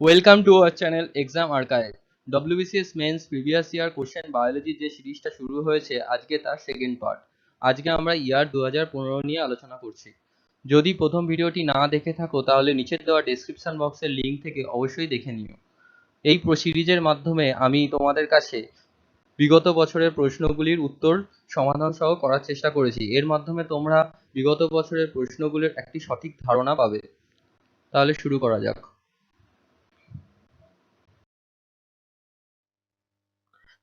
Welcome to our channel exam archive. WBCS mains previous year question biology যে সিরিজটা শুরু হয়েছে আজকে তার সেকেন্ড পার্ট। আজকে আমরা ইয়ার 2015 নিয়ে আলোচনা করছি। যদি প্রথম ভিডিওটি না দেখে থাকো তাহলে নিচের দেওয়া ডেসক্রিপশন বক্সের লিঙ্ক থেকে অবশ্যই দেখে নিও। এই সিরিজের মাধ্যমে আমি তোমাদের কাছে বিগত বছরের প্রশ্নগুলির উত্তর সমাধান সহ করার চেষ্টা করেছি। এর মাধ্যমে তোমরা বিগত বছরের প্রশ্নগুলির একটি সঠিক ধারণা পাবে। তাহলে শুরু করা যাক।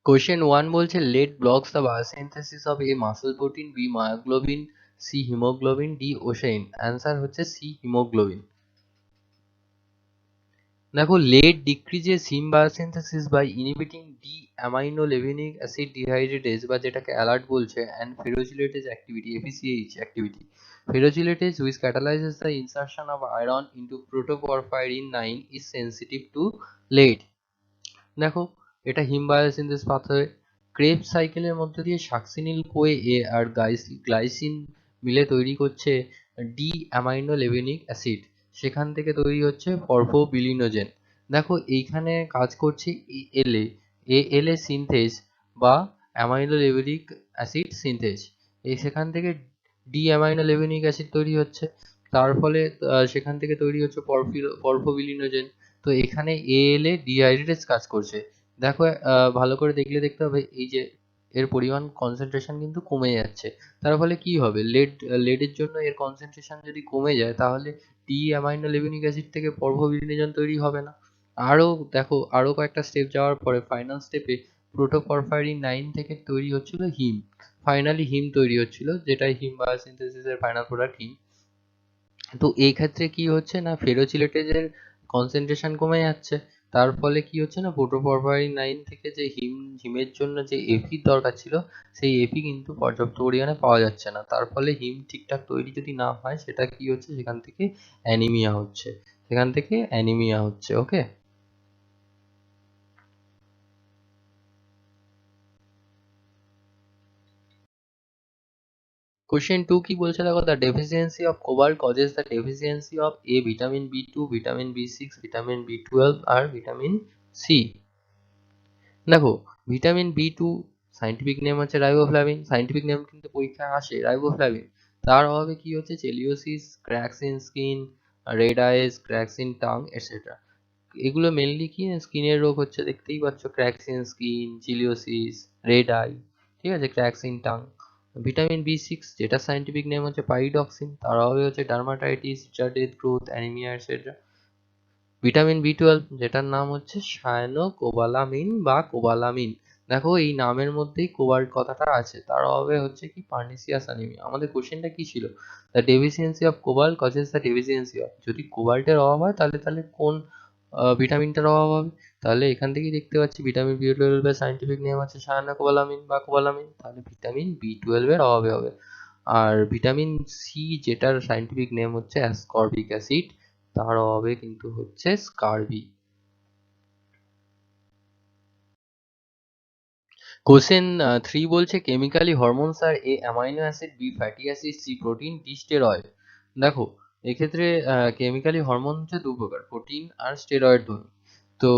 কোশ্চেন 1 বলছে lead blocks the biosynthesis of a muscle protein, B myoglobin, C haemoglobin, D ossein. Answer হচ্ছে সি হিমোগ্লোবিন। দেখো, lead decreases haem biosynthesis by inhibiting D aminolevulinic acid dehydratase বা যেটাকে অ্যালার্ট বলছে and ferrochelatase activity, F C H activity. Ferrochelatase which catalyzes the insertion of iron into protoporphyrin 9 is sensitive to lead। দেখো, এটা হিম বায়োসিনথেস pathway. Krebs সাইকেলের মধ্যে দিয়ে সাকসিনিল কোয়ে এ আর glycine মিলে তৈরি করছে ডি অ্যামাইনোলেভিনিক অ্যাসিড। সেখান থেকে তৈরি হচ্ছে পরফোবিলিনোজেন। দেখো, এইখানে কাজ করছে এএলএ। এএলএ সিনথেজ বা অ্যামাইনোলেভিনিক অ্যাসিড সিনথেজ। সেখান থেকে ডি অ্যামাইনোলেভিনিক অ্যাসিড তৈরি হচ্ছে। তার ফলে সেখান থেকে তৈরি হচ্ছে পরফোবিলিনোজেন। তো এখানে এএলএ ডিহাইড্রেটেজ কাজ করছে। দেখো, ভালো করে দেখলে দেখতে হবে এই যে এর পরিমাণ কনসেন্ট্রেশন কিন্তু কমে যাচ্ছে। তার ফলে কি হবে, লেডের জন্য এর কনসেন্ট্রেশন যদি কমে যায় তাহলে ডি অ্যামাইনোলেভিনিক অ্যাসিড থেকে পরফোবিলিনোজেন তৈরি হবে না। আরো দেখো, আরো কয়েকটা স্টেপ যাওয়ার পরে ফাইনাল স্টেপে প্রোটোপরফাইরিন 9 থেকে তৈরি হচ্ছিল হিম। ফাইনালি হিম তৈরি হচ্ছিল, যেটা হিম বায়োসিনথেসিসের ফাইনাল প্রোডাক্ট হিম। তো এই ক্ষেত্রে কি হচ্ছে না, ফেরোচিলেটেজের কনসেন্ট্রেশন কমে যাচ্ছে। তার ফলে কি হচ্ছে না, প্রোটোপরফাইরিন 9 থেকে যে হিমের জন্য যে এফি দরকার ছিল সেই এফি কিন্তু পর্যাপ্ত পরিমাণে পাওয়া যাচ্ছে না। তার ফলে হিম ঠিকঠাক তৈরি যদি না হয় সেটা কি হচ্ছে, সেখান থেকে অ্যানিমিয়া হচ্ছে ওকে। কোশ্চেন 2 কি বলছে দেখো, the deficiency of cobalt causes the deficiency of A vitamin B two, vitamin বি6, vitamin বি12 R vitamin C. দেখো, vitamin B two scientific name হচ্ছে রাইবোফ্লাভিন। সাইন্টিফিক নেম কিন্তু পরীক্ষায় আসে রাইবোফ্লাভিন। তার অভাবে কি হচ্ছে, চেলিওসিস, cracks in skin, red ice, cracks in tongue etcetera. এগুলো মেনলি কি স্কিনের রোগ হচ্ছে, দেখতেই পাচ্ছ, cracks in skin, চিলিওসিস, red eye, ঠিক আছে, ক্র্যাকস ইন টাং। ভিটামিন বি6 যেটা সাইন্টিফিক নেম হচ্ছে পাইরিডক্সিন, তার অভাবে হচ্ছে dermatitis, retarded growth, anaemia etcetera. Vitamin বি12 যেটার নাম হচ্ছে সায়ানোকোবালামিন বা কোবালামিন। দেখো, এই নামের মধ্যেই কোবাল্ট কথাটা আছে। তার অভাবে হচ্ছে কি পার্নিসিয়াস অ্যানিমিয়া। আমাদের কোশ্চেনটা কি ছিল, the deficiency of cobalt causes the deficiency of. যদি কোবাল্টের অভাব হয় তাহলে কোন ভিটামিনটার অভাব হবে। তাহলে এখান থেকেই দেখতে পাচ্ছি ভিটামিন বি12 এর সাইন্টিফিক নেম আছে সায়ানোকোবালামিন বা কোবালামিন, তাহলে ভিটামিন বি12 এর অভাবে হবে। আর ভিটামিন সি যেটার সাইন্টিফিক নেম হচ্ছে অ্যাসকর্বিক অ্যাসিড, তার অভাবে কিন্তু হচ্ছে স্কারবি। কোশ্চেন 3 বলছে chemically hormones are A amino acid, B fatty acid, C protein, D steroid. দেখো, এক্ষেত্রে কেমিক্যালি হরমোন হচ্ছে দু প্রকার, প্রোটিন আর স্টেরয়েড ধর্মী। তো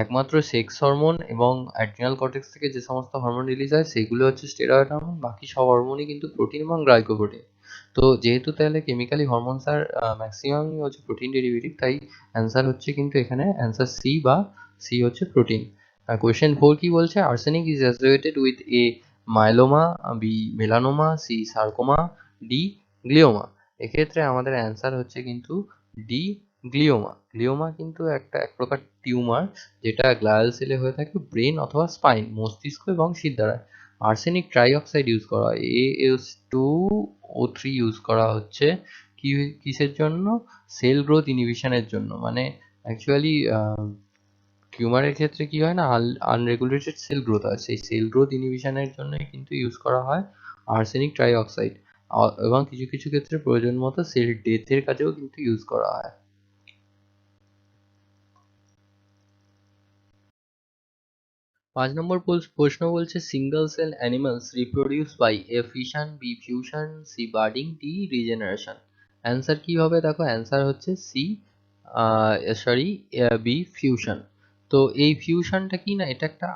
একমাত্র সেক্স হরমোন এবং অ্যাড্রিনাল কর্টেক্স থেকে যে সমস্ত হরমোন রিলিজ হয় সেগুলো হচ্ছে স্টেরয়েড হরমোন, বাকি সব হরমোনই কিন্তু প্রোটিন এবং গ্লাইকোপ্রোটিন। তো যেহেতু তাহলে কেমিক্যালি হরমোনস আর ম্যাক্সিমামই হচ্ছে প্রোটিন ডেরিভেটিভ, তাই অ্যান্সার হচ্ছে কিন্তু এখানে অ্যান্সার সি বা সি হচ্ছে প্রোটিন। কোয়েশ্চেন 4 কি বলছে, arsenic is associated with A myeloma, B melanoma, C sarcoma, D glioma. এক্ষেত্রে আমাদের অ্যান্সার হচ্ছে কিন্তু ডি গ্লিওমা। গ্লিওমা কিন্তু এক প্রকার টিউমার, যেটা গ্লায়াল সেলে হয়ে থাকে ব্রেন অথবা স্পাইন, মস্তিষ্ক এবং শিরদাঁড়ায়। আর্সেনিক ট্রাইঅক্সাইড ইউজ করা হয়, AS2O3 ইউজ করা হচ্ছে কি কিসের জন্য, সেল গ্রোথ ইনহিবিশনের জন্য। মানে অ্যাকচুয়ালি টিউমারের ক্ষেত্রে কি হয় না, আনরেগুলেটেড সেল গ্রোথ হয়, সেই সেল গ্রোথ ইনহিবিশনের জন্যই কিন্তু ইউজ করা হয় আর্সেনিক ট্রাইঅক্সাইড। এবং কিছু কিছু ক্ষেত্রে প্রয়োজন মতো সেল ডেথের কাজেও কিন্তু ইউজ করা হয়। 5 নম্বর প্রশ্ন বলছে single cell animals reproduce by A fission, B fusion, C budding, D regeneration. Answer কি হবে, দেখো অ্যান্সার হচ্ছে সি সরি, বি ফিউশন। তো এই ফিউশনটা কি না, এটা একটা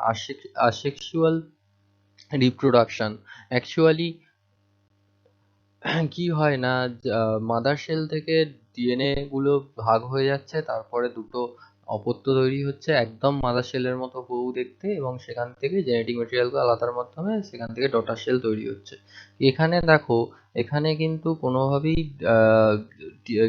আসেক্সুয়াল রিপ্রোডাকশন। অ্যাকচুয়ালি কি হয় না, মাদার সেল থেকে ডিএনএ গুলো ভাগ হয়ে যাচ্ছে, তারপরে দুটো অপত্য তৈরি হচ্ছে একদম মাদার সেলের মতো হুবহু দেখতে, এবং সেখান থেকে জেনেটিক মেটেরিয়াল গুলো আলাদার মাধ্যমে সেখান থেকে ডটার সেল তৈরি হচ্ছে। এখানে দেখো, এখানে কিন্তু কোনোভাবেই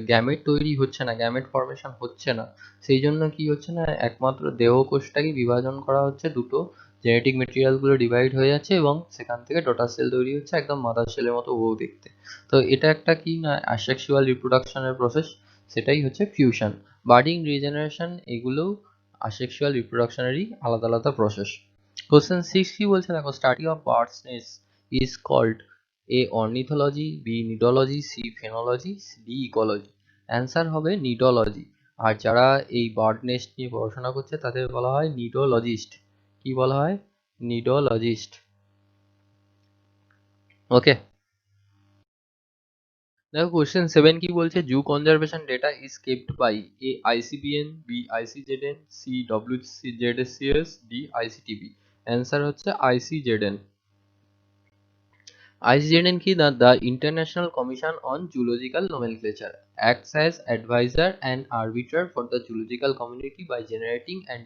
গ্যামেট তৈরি হচ্ছে না, গ্যামেট ফর্মেশন হচ্ছে না। সেই জন্য কি হচ্ছে না, একমাত্র দেহকোষটাকে বিভাজন করা হচ্ছে, দুটো জেনেটিক মেটেরিয়াল গুলো ডিভাইড হয়ে যাচ্ছে এবং সেখান থেকে ডটার সেল তৈরি হচ্ছে একদম মাদার সেলের মতো হুবহু দেখতে। তো এটা একটা কি না অ্যাসেক্সুয়াল রিপ্রোডাকশনের প্রসেস, সেটাই হচ্ছে ফিউশন। বার্ডিং, রিজেনারেশন এগুলো আসেক্সুয়াল রিপ্রোডাকশনেরই আলাদা আলাদা প্রসেস। কোশ্চেন 6 কি বলছে দেখো, study of birds nest is called A ornithology, B nidology, C phenology, D ecology. Answer হবে নিডোলজি। আর যারা এই বার্ড নেস্ট নিয়ে পড়াশোনা করছে তাদের বলা হয় নিডোলজিস্ট। কি বলা হয়? নিডোলজিস্ট। ওকে, দেখো কোশ্চেন 7 কি বলছে, zoo conservation data is kept by A ICBN, B ICZN, C WZSCS, D ICTB. Answer হচ্ছে আইসিজেডএন। ICZN কি না, the International Commission on Zoological Nomenclature acts as advisor and arbiter for the zoological community by generating and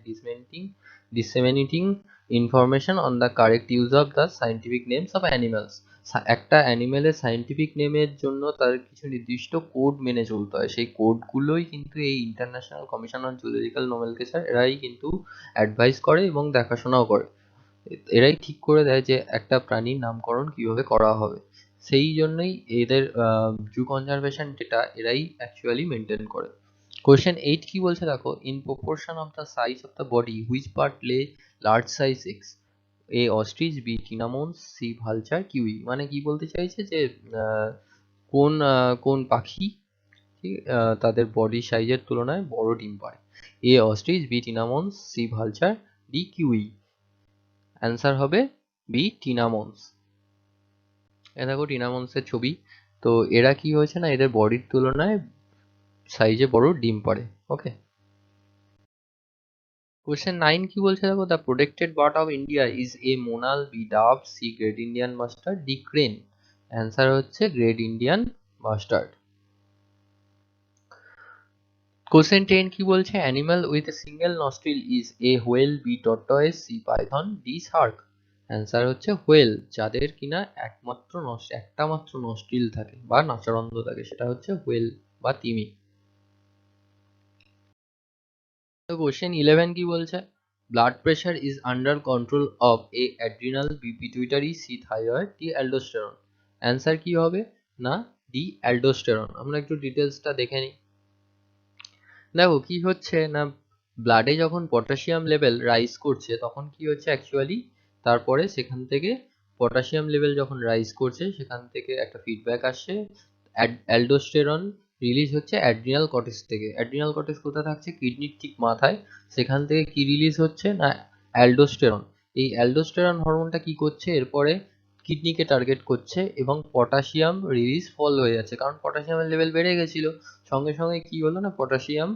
disseminating information on the correct use of the scientific names of animals. একটা অ্যানিমেলের scientific নেমের জন্য তার কিছু নির্দিষ্ট code মেনে চলতে হয়, সেই কোডগুলোই কিন্তু এই international commission on zoological nomenclature এরাই কিন্তু অ্যাডভাইস করে এবং দেখাশোনাও করে। এরাই ঠিক করে দেয় যে একটা প্রাণীর নামকরণ কিভাবে করা হবে। সেই জন্যই এদের জু কনজারভেশন ডেটা এরাই অ্যাকচুয়ালি মেনটেন করে। কোয়েশ্চেন 8 কি বলছে দেখো, in proportion of the size of the body which part lay large size eggs, A ostrich, B tinamous, C vulture, kiwi. মানে কি বলতে চাইছে যে কোন পাখি তাদের বডি সাইজের তুলনায় বড় ডিম পারে? A ostrich, B tinamous, C vulture, D kiwi. Answer হবে বি টিনামন্স। এ দেখো টিনামন্সের ছবি। তো এরা কি হয়েছে না, এদের বডির তুলনায় সাইজে বড় ডিম পারে। ওকে, কোশ্চেন 9 কি বলছে দেখো, the protected bird of India is A monal, B dove, C great Indian bustard, D crane. Answer হচ্ছে গ্রেট ইন্ডিয়ান মাস্টার্ড। কোশ্চেন 10 কি বলছে, animal with a single nostril is A whale, B tortoise, C python, D shark. Answer হচ্ছে whale. যাদের কিনা একটা মাত্র nostril থাকে বা নাচারন্ধ থাকে, সেটা হচ্ছে হোয়েল বা তিমি। তো কোশ্চেন 11 কি বলছে, blood pressure is under control of A adrenal, B pituitary, C thyroid, D aldosterone. Answer কি হবে না, ডি অ্যালডোস্টেরন। আমরা একটু ডিটেলসটা দেখে নিই। দেখো কি হচ্ছে না, ব্লাডে যখন পটাশিয়াম লেভেল রাইজ করছে তখন কি হচ্ছে অ্যাকচুয়ালি, তারপরে সেখান থেকে পটাশিয়াম লেভেল যখন রাইজ করছে সেখান থেকে একটা ফিডব্যাক আসছে, অ্যালডোস্টেরন রিলিজ হচ্ছে অ্যাড্রিনাল কর্টেক্স থেকে। অ্যাড্রিনাল কর্টেক্স কোথায় থাকছে, কিডনির ঠিক মাথায়। সেখান থেকে কি রিলিজ হচ্ছে না, অ্যালডোস্টেরন। এই অ্যালডোস্টেরন হরমোনটা কি করছে, এরপরে কিডনিকে টার্গেট করছে এবং পটাশিয়াম রিলিজ ফল হয়ে যাচ্ছে, কারণ পটাশিয়ামের লেভেল বেড়ে গেছিল। সঙ্গে সঙ্গে কি হলো না, পটাশিয়াম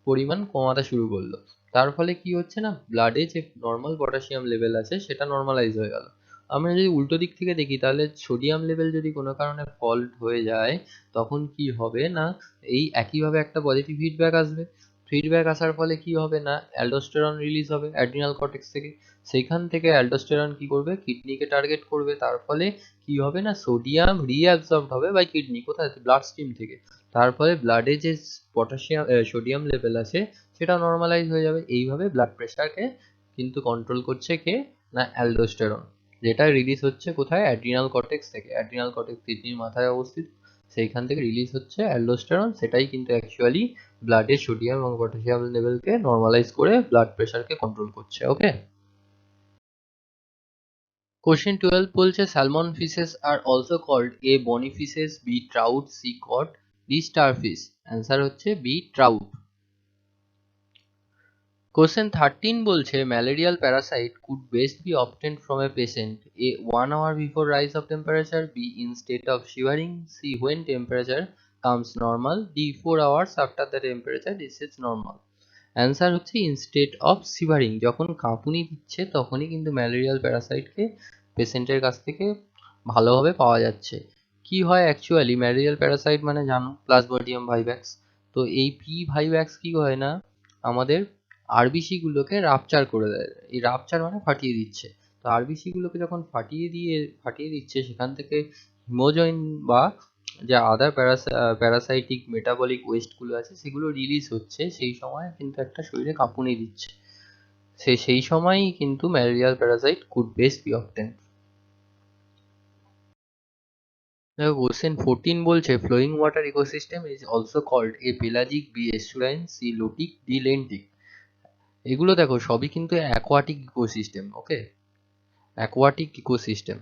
পরিমাণ কমাতে শুরু করলো। তার ফলে কি হচ্ছে না, ব্লাডে যে নর্মাল পটাশিয়াম লেভেল আছে সেটা নর্মালাইজ হয়ে গেল। আমরা যদি উল্টো দিক থেকে দেখি, তাহলে সোডিয়াম লেভেল যদি কোনো কারণে ফল্ট হয়ে যায়, তখন কি হবে না, এই একইভাবে একটা পজিটিভ ফিডব্যাক আসবে। ফিডব্যাক আসার ফলে কি হবে না, অ্যালডোস্টেরন রিলিজ হবে অ্যাড্রিনাল কর্টেক্স থেকে। সেইখান থেকে অ্যালডোস্টেরন কি করবে, কিডনিকে টার্গেট করবে। তার ফলে কি হবে না, সোডিয়াম রিঅ্যাবসর্বড হবে বাই কিডনি, কোথায়, ব্লাড স্ট্রিম থেকে। তার ফলে ব্লাডে যে পটাশিয়াম সোডিয়াম লেভেল আছে সেটা নর্মালাইজ হয়ে যাবে। এইভাবে ব্লাড প্রেশারকে কিন্তু কন্ট্রোল করছে কে না, অ্যালডোস্টেরন, যেটা রিলিজ হচ্ছে কোথায়, অ্যাড্রিনাল কর্টেক্স থেকে। অ্যাড্রিনাল কর্টেক্স কিডনির মাথায় অবস্থিত, সেইখান থেকে রিলিজ হচ্ছে অ্যালডোস্টেরন, সেটাই কিন্তু অ্যাকচুয়ালি ব্লাডে সোডিয়াম এবং পটাশিয়াম লেভেলকে নর্মালাইজ করে ব্লাড প্রেশারকে কন্ট্রোল করছে। ওকে, কোশ্চেন 12 বলছে, salmon fishes are also called A bony fishes, B trout, C cod, D starfish. Answer হচ্ছে বি ট্রাউট। কোশ্চেন 13 বলছে, malarial parasite could best be obtained from a patient, A 1 hour before rise of temperature, B in state of shivering, C when temperature comes normal, D 4 hours after the temperature reaches normal. Answer হচ্ছে instead of সিভারিং, যখন কাঁপুনি দিচ্ছে তখনই কিন্তু malarial প্যারাসাইটকে পেশেন্টের কাছ থেকে ভালোভাবে পাওয়া যাচ্ছে। কি হয় অ্যাকচুয়ালি, ম্যালেরিয়াল প্যারাসাইট মানে জানো প্লাজমোডিয়াম ভাইভ্যাক্স। তো এই পি ভাইভ্যাক্স কি হয় না, আমাদের আরবিসি গুলোকে রাপচার করে দেয়। এই রাপচার মানে ফাটিয়ে দিচ্ছে। তো আরবিসি গুলোকে যখন ফাটিয়ে দিচ্ছে, সেখান থেকে হিমোজয়েন বা যে আদার প্যারাসাইটিক মেটাবলিক ওয়েস্ট গুলো আছে সেগুলো রিলিজ হচ্ছে, সেই সময় কিন্তু একটা শরীরে কাঁপুনি দিচ্ছে। সেই সময়ই কিন্তু malarial parasite could best be obtain. দেখো কোশ্চেন 14 বলছে flowing water ecosystem is also called A pelagic, B estuarine, C lotic, D lentic. এগুলো দেখো সবই কিন্তু aquatic ecosystem. Okay, aquatic ecosystem.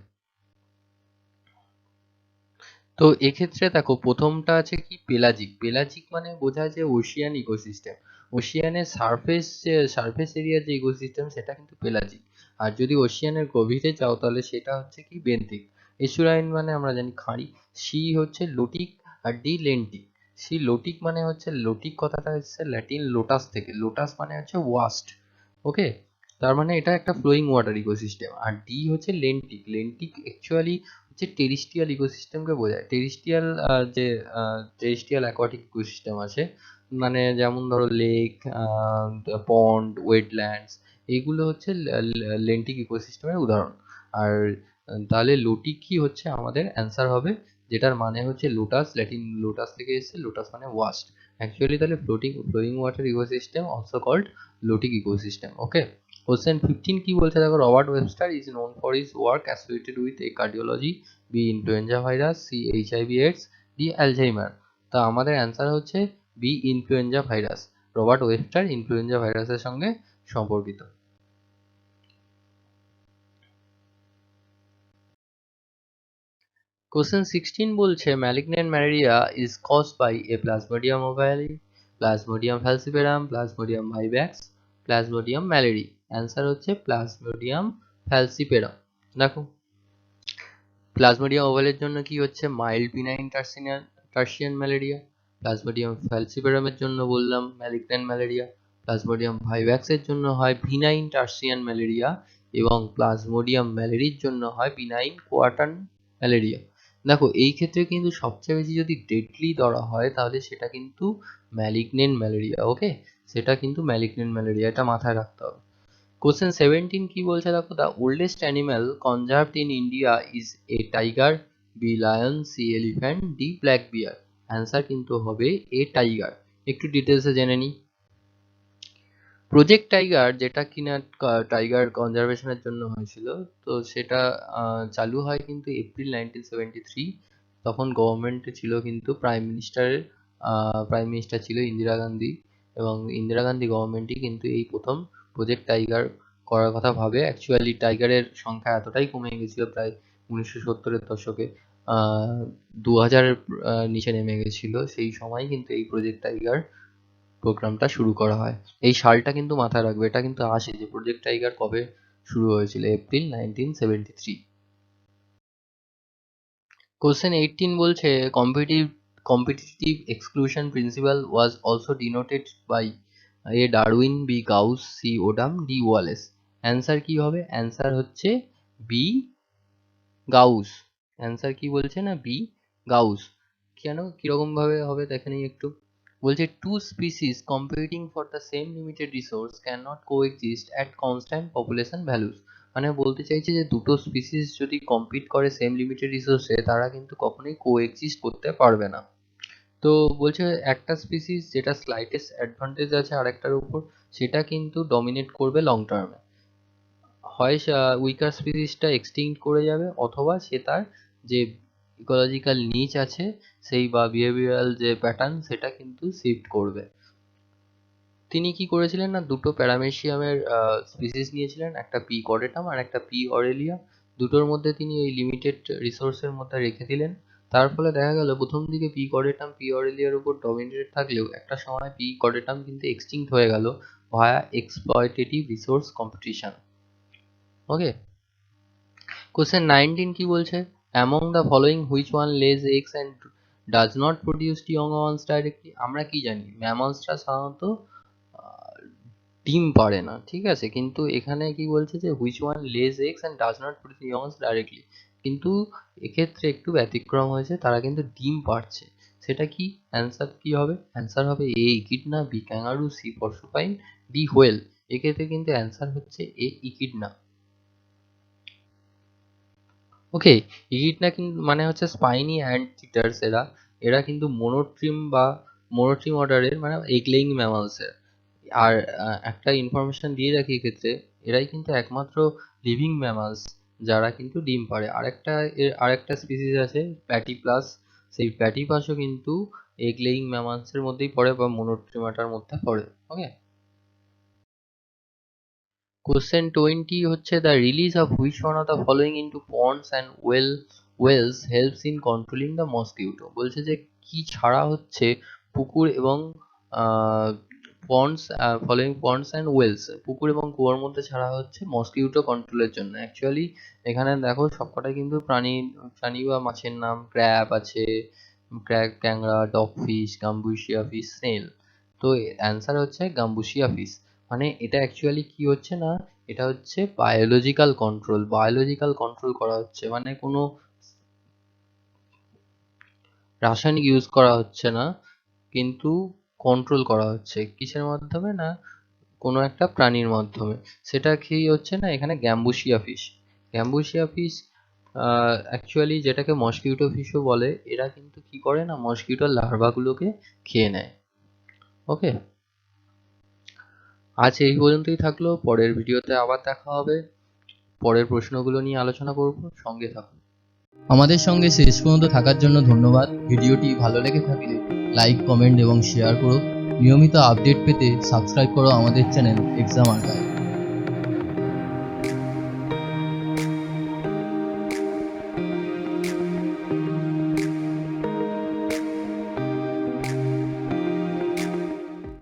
তো এক্ষেত্রে দেখো প্রথমটা আছে কি পেলাজিক। পেলাজিক মানে বোঝায় যে ওশিয়ান ইকোসিস্টেম। ওশিয়ানের সারফেস এরিয়া যে ইকোসিস্টেম সেটা কিন্তু পেলাজিক। আর যদি ওশিয়ানের গভীরে যাও তাহলে সেটা হচ্ছে কি বেন্থিক। এসুরাইন মানে আমরা জানি খাঁড়ি। সি হচ্ছে লোটিক, আর ডি লেন্টিক। সি লোটিক মানে হচ্ছে, লোটিক কথাটা হচ্ছে ল্যাটিন লোটাস থেকে, লোটাস মানে হচ্ছে ওয়াস্ট। ওকে, তার মানে এটা একটা ফ্লোয়িং ওয়াটার ইকোসিস্টেম। আর ডি হচ্ছে লেন্টিক। লেন্টিক অ্যাকচুয়ালি হচ্ছে টেরিস্ট্রিয়াল ইকোসিস্টেমকে বোঝায়। টেরিস্ট্রিয়াল যে টেরিস্ট্রিয়াল অ্যাকোয়াটিক ইকোসিস্টেম আছে, মানে যেমন ধরো লেক, পন্ড, ওয়েটল্যান্ডস, এইগুলো হচ্ছে লেন্টিক ইকোসিস্টেমের উদাহরণ। আর তাহলে লোটিক কি হচ্ছে আমাদের অ্যান্সার হবে, যেটার মানে হচ্ছে লোটাস, ল্যাটিন লোটাস থেকে এসেছে, লোটাস মানে ওয়াস্ট। অ্যাকচুয়ালি তাহলে flowing water ecosystem also called lotic ecosystem. Okay, question 15 কি বলছে দেখো, Robert Webster is known for his work associated with A cardiology, B influenza virus, C HIV AIDS, D Alzheimer. তা আমাদের answer হচ্ছে B influenza virus. Robert Webster influenza ভাইরাসের সঙ্গে সম্পর্কিত। Question 16 বলছে malignant malaria is caused by A plasmodium ovale, plasmodium falciparum, plasmodium vivax, plasmodium malariae. Answer হচ্ছে plasmodium falciparum. দেখো plasmodium ওভালের জন্য কি হচ্ছে mild benign tertian malaria, plasmodium ফ্যালসিপারামের জন্য বললাম ম্যালিগন্যান্ট ম্যালেরিয়া, প্লাজমোডিয়াম ভাইভ্যাক্সের জন্য হয় ভিনাইন টার্সিয়ান ম্যালেরিয়া, এবং প্লাজমোডিয়াম ম্যালেরির জন্য হয় বিনাইন কোয়াটার্ন ম্যালেরিয়া। দেখো এই ক্ষেত্রে কিন্তু সবচেয়ে বেশি যদি ডেডলি ধরা হয় তাহলে সেটা কিন্তু ম্যালিগন্যান্ট ম্যালেরিয়া। ওকে, সেটা কিন্তু ম্যালিগন্যান্ট ম্যালেরিয়া, এটা মাথায় রাখতে হবে। কোশ্চেন 17 কি বলছে দেখো, the oldest animal conserved in India is A tiger, B lion, C elephant, D black bear. Answer কিন্তু হবে এ টাইগার। একটু ডিটেলসে জেনে নিই। প্রজেক্ট টাইগার যেটা কিনা টাইগার কনজারভেশনের জন্য হয়েছিল, তো সেটা চালু হয় কিন্তু এপ্রিল 1973। তখন গভর্নমেন্টে ছিল কিন্তু প্রাইম মিনিস্টার ছিল ইন্দিরা গান্ধী, এবং ইন্দিরা গান্ধী গভর্নমেন্টই কিন্তু এই প্রথম প্রজেক্ট টাইগার করার কথা ভাবে। অ্যাকচুয়ালি টাইগারের সংখ্যা এতটাই কমে গেছিল প্রায় 1970-এর দশকে, 2000-এর নিচে নেমে গেছিল, সেই সময় কিন্তু এই প্রজেক্ট টাইগার প্রোগ্রামটা শুরু করা হয়। এই সালটা কিন্তু মাথায় রাখবে, এটা কিন্তু আসে যে প্রজেক্ট টাইগার কবে শুরু হয়েছিল, এপ্রিল 1973। কোশ্চেন 18 বলছে competitive exclusion principle was also denoted by A Darwin, B Gause, C Odum, D Wallace. Answer কি হবে, অ্যান্সার হচ্ছে বি গাউস। অ্যান্সার কি বলছে না, বি গাউস। কেন, কিরকম ভাবে হবে দেখে নিই একটু। বলছে two species competing for the same limited resource can not coexist at constant population values. মানে বলতে চাইছে যে দুটো স্পিসিস যদি কম্পিট করে সেম লিমিটেড রিসোর্সে, তারা কিন্তু কখনোই কোএক্সিস্ট করতে পারবে না। তো বলছে একটা স্পিসিস যেটা স্লাইটেস্ট অ্যাডভান্টেজ আছে আরেকটার উপর, সেটা কিন্তু ডমিনেট করবে লং টার্মে। হয় উইকার স্পিসিসটা এক্সটিংক্ট করে যাবে, অথবা সে তার যে ইকোলজিক্যাল নিচ আছে সেই বা বিহেভিয়ারাল যে প্যাটার্ন সেটা কিন্তু শিফট করবে। তিনি কি করেছিলেন না, দুটো প্যারামেসিয়ামের স্পিসিস নিয়েছিলেন, একটা পি কর্ডেটাম আর একটা পি অরেলিয়া। দুটোর মধ্যে তিনি এই লিমিটেড রিসোর্সের মধ্যে রেখে দিলেন। তার ফলে দেখা গেল প্রথম দিকে পি কর্ডেটাম পি অরেলিয়ার উপর ডমিনেটেড থাকলেও একটা সময় পি কর্ডেটাম কিন্তু এক্সটিংক্ট হয়ে গেল via exploitative resource competition. Okay, question 19 কি বলছে, among the following which one lays eggs and does not produce young ones directly. আমরা কি জানি ম্যামলসরা সাধারণত ডিম পারে না, ঠিক আছে, কিন্তু এখানে কি বলছে যে which one lays eggs and does not produce young ones directly, কিন্তু এক্ষেত্রে একটু ব্যতিক্রম হয়েছে, তারা কিন্তু ডিম পারছে। সেটা কি অ্যান্সার কি হবে? অ্যান্সার হবে A echidna, B kangaroo, C porcupine, D whale. এক্ষেত্রে কিন্তু অ্যান্সার হচ্ছে এ ইকিডনা। ওকে, ইকিডনা কিন্তু মানে হচ্ছে স্পাইনি অ্যান্টিটার্স। এরা কিন্তু মোনোট্রিম অর্ডারের মানে এগ লেইং ম্যামালসের। আর একটা ইনফরমেশন দিয়ে রাখি এক্ষেত্রে, এরাই কিন্তু একমাত্র লিভিং ম্যামালস যারা কিন্তু ডিম পারে। আরেকটা স্পিসিস আছে প্ল্যাটিপ্লাস, সেই প্ল্যাটিপাসও কিন্তু এগ লেইং ম্যামালসের মধ্যেই পড়ে বা মোনোট্রিমাটার মধ্যে পড়ে। ওকে, কোশ্চেন 20 হচ্ছে the release of which one of the following into ponds and wells helps in controlling the mosquito. বলছে যে কি ছাড়া হচ্ছে পুকুর এবং পন্ডস অ্যান্ড ওয়েলস, পুকুর এবং কুয়োর মধ্যে ছাড়া হচ্ছে মসকিউটো কন্ট্রোলের জন্য। অ্যাকচুয়ালি এখানে দেখো সবকটাই কিন্তু প্রাণী বা মাছের নাম। ক্র্যাব আছে, ক্যাংড়া, dog fish, gambusia fish, snail. তো অ্যান্সার হচ্ছে গাম্বুসিয়া ফিশ। মানে এটা অ্যাকচুয়ালি কি হচ্ছে না, এটা হচ্ছে বায়োলজিক্যাল কন্ট্রোল করা হচ্ছে, মানে কোনো রাসায়নিক ইউজ করা হচ্ছে না, কিন্তু কন্ট্রোল করা হচ্ছে কিসের মাধ্যমে না, কোনো একটা প্রাণীর মাধ্যমে। সেটা কি হচ্ছে না এখানে গ্যাম্বুসিয়া ফিশ অ্যাকচুয়ালি যেটাকে মসকিউটো ফিশও বলে। এরা কিন্তু কি করে না, মসকিউটোর লার্ভাগুলোকে খেয়ে নেয়। ওকে, আজ এই পর্যন্তই থাকলো। পরের ভিডিওতে আবার দেখা হবে, পরের প্রশ্নগুলো নিয়ে আলোচনা করব। সঙ্গে থাকুন। আমাদের সঙ্গে শেষ পর্যন্ত থাকার জন্য ধন্যবাদ। ভিডিওটি ভালো লেগে থাকলে লাইক, কমেন্ট এবং শেয়ার করো। নিয়মিত আপডেট পেতে সাবস্ক্রাইব করো আমাদের চ্যানেল এক্সাম আর্কাইভ।